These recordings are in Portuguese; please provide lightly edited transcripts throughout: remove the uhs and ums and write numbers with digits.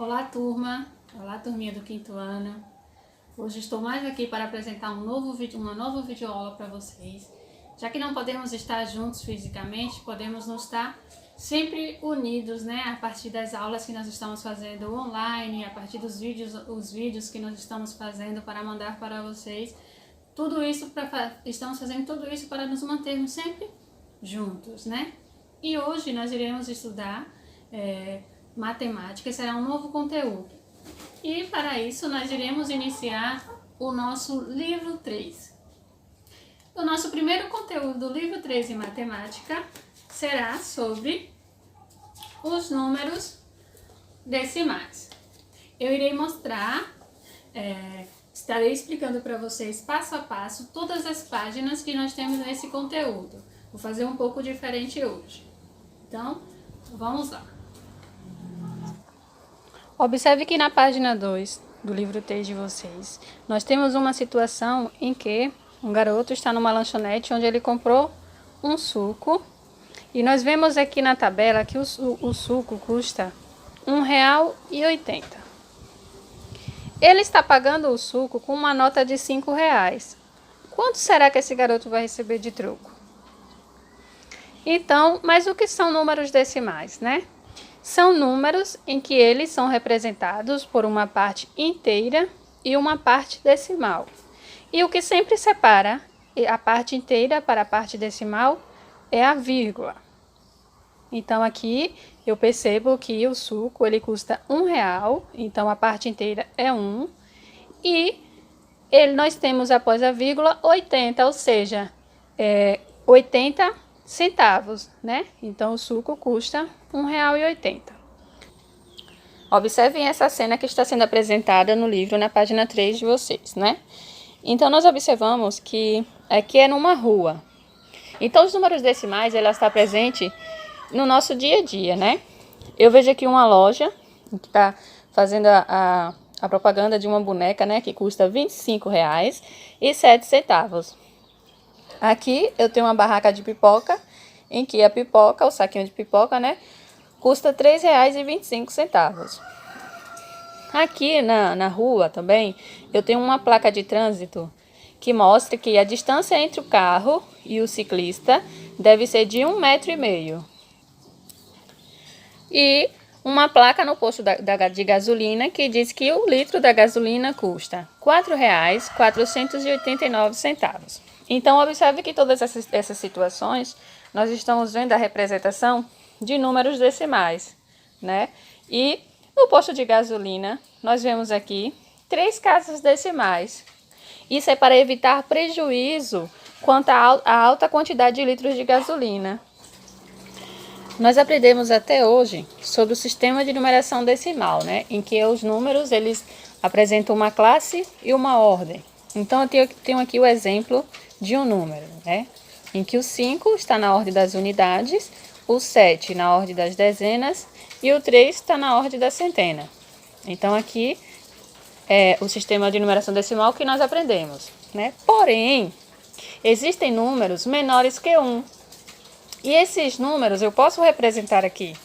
Olá, turma! Olá, turminha do quinto ano. Hoje estou mais aqui para apresentar uma nova videoaula para vocês. Já que não podemos estar juntos fisicamente, podemos nos estar sempre unidos, né? A partir das aulas que nós estamos fazendo online, a partir dos vídeos, os vídeos que nós estamos fazendo para mandar para vocês. Estamos fazendo tudo isso para nos mantermos sempre juntos, né? E hoje nós iremos estudar matemática, será um novo conteúdo. E para isso nós iremos iniciar o nosso livro 3. O nosso primeiro conteúdo do livro 3 de matemática será sobre os números decimais. Eu irei mostrar, estarei explicando para vocês passo a passo todas as páginas que nós temos nesse conteúdo. Vou fazer um pouco diferente hoje. Então, vamos lá. Observe que na página 2 do livro 3 de vocês, nós temos uma situação em que um garoto está numa lanchonete onde ele comprou um suco. E nós vemos aqui na tabela que o suco custa R$1,80. Ele está pagando o suco com uma nota de R$5. Quanto será que esse garoto vai receber de troco? Então, mas o que são números decimais, né? São números em que eles são representados por uma parte inteira e uma parte decimal. E o que sempre separa a parte inteira para a parte decimal é a vírgula. Então aqui eu percebo que o suco ele custa R$1, então a parte inteira é 1. E nós temos após a vírgula 80, ou seja, 80 centavos, né? Então o suco custa R$1,80. Observem essa cena que está sendo apresentada no livro na página 3 de vocês, né? Então nós observamos que aqui é numa rua. Então os números decimais ela está presente no nosso dia a dia, né? Eu vejo aqui uma loja que está fazendo a propaganda de uma boneca, né? Que custa R$25,07. Aqui eu tenho uma barraca de pipoca, em que a pipoca, o saquinho de pipoca, né, custa R$3,25. Aqui na rua também, eu tenho uma placa de trânsito que mostra que a distância entre o carro e o ciclista deve ser de 1,5 m. E uma placa no posto de gasolina que diz que o litro da gasolina custa R$4,489. Então, observe que todas essas situações, nós estamos vendo a representação de números decimais, né? E no posto de gasolina, nós vemos aqui 3 casas decimais. Isso é para evitar prejuízo quanto à alta quantidade de litros de gasolina. Nós aprendemos até hoje sobre o sistema de numeração decimal, né? Em que os números eles apresentam uma classe e uma ordem. Então, eu tenho aqui o exemplo de um número, né? Em que o 5 está na ordem das unidades, o 7 na ordem das dezenas e o 3 está na ordem da centena. Então, aqui é o sistema de numeração decimal que nós aprendemos, né? Porém, existem números menores que 1. E esses números eu posso representar aqui.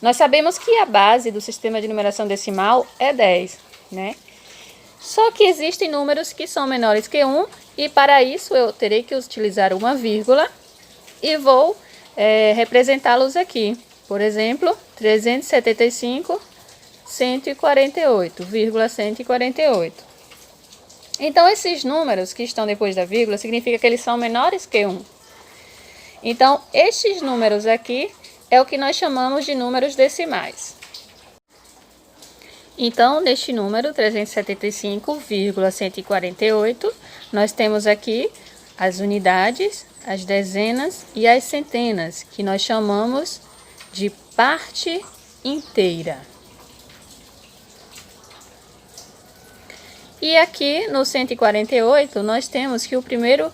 Nós sabemos que a base do sistema de numeração decimal é 10, né? Só que existem números que são menores que 1 e para isso eu terei que utilizar uma vírgula e vou representá-los aqui. Por exemplo, 375,148,148. Então, esses números que estão depois da vírgula significa que eles são menores que 1. Então, estes números aqui é o que nós chamamos de números decimais. Então, neste número 375,148, nós temos aqui as unidades, as dezenas e as centenas, que nós chamamos de parte inteira. E aqui no 148, nós temos que o primeiro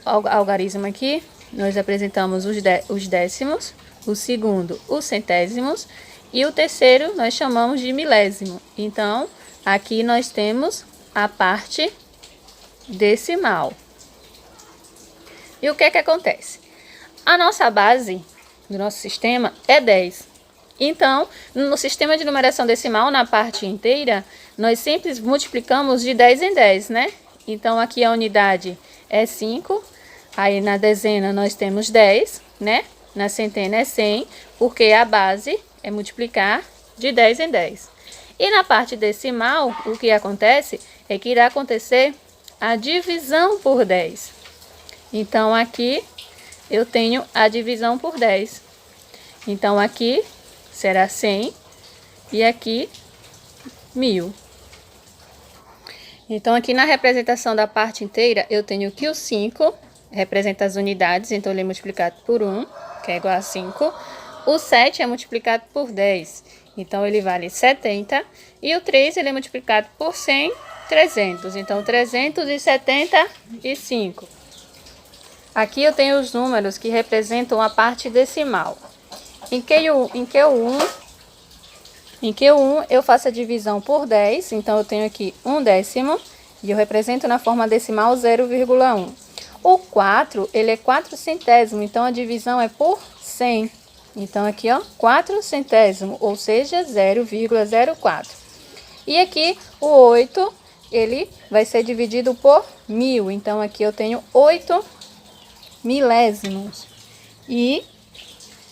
algarismo aqui, nós apresentamos os décimos, o segundo, os centésimos, e o terceiro nós chamamos de milésimo. Então, aqui nós temos a parte decimal. E o que é que acontece? A nossa base do nosso sistema é 10. Então, no sistema de numeração decimal, na parte inteira, nós sempre multiplicamos de 10 em 10, né? Então, aqui a unidade é 5, aí na dezena nós temos 10, né? Na centena é 100, porque a base é multiplicar de 10 em 10. E na parte decimal, o que acontece é que irá acontecer a divisão por 10. Então, aqui eu tenho a divisão por 10. Então, aqui será 100 e aqui 1000. Então, aqui na representação da parte inteira, eu tenho que o 5 representa as unidades, então ele é multiplicado por 1, que é igual a 5. O 7 é multiplicado por 10, então ele vale 70. E o 3 ele é multiplicado por 100, 300, então 375. Aqui eu tenho os números que representam a parte decimal. Em Q1 eu faço a divisão por 10, então eu tenho aqui 1/10 e eu represento na forma decimal 0,1. O 4, ele é 4/100, então a divisão é por 100. Então aqui, ó, 4/100, ou seja, 0,04. E aqui o 8, ele vai ser dividido por 1000, então aqui eu tenho 8 milésimos. E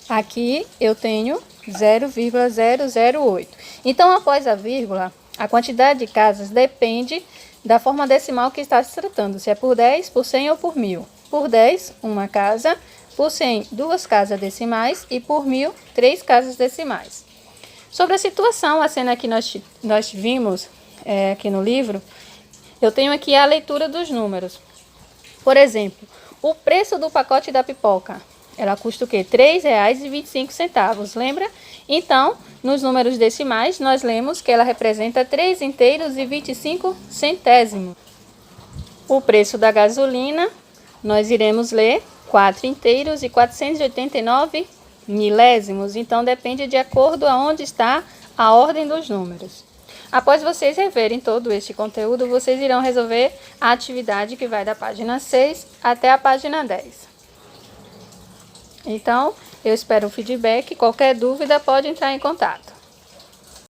aqui eu tenho 0,008. Então, após a vírgula, a quantidade de casas depende da forma decimal que está se tratando, se é por 10, por 100 ou por 1000. Por 10, uma casa, por 100, duas casas decimais e por 1000, 3 casas decimais. Sobre a situação, a cena que nós vimos aqui no livro, eu tenho aqui a leitura dos números. Por exemplo, o preço do pacote da pipoca, ela custa o quê? R$ 3,25, lembra? Então, nos números decimais, nós lemos que ela representa 3 inteiros e 25 centésimos. O preço da gasolina, nós iremos ler 4 inteiros e 489 milésimos. Então, depende de acordo aonde está a ordem dos números. Após vocês reverem todo este conteúdo, vocês irão resolver a atividade que vai da página 6 até a página 10. Então, eu espero o feedback. Qualquer dúvida pode entrar em contato.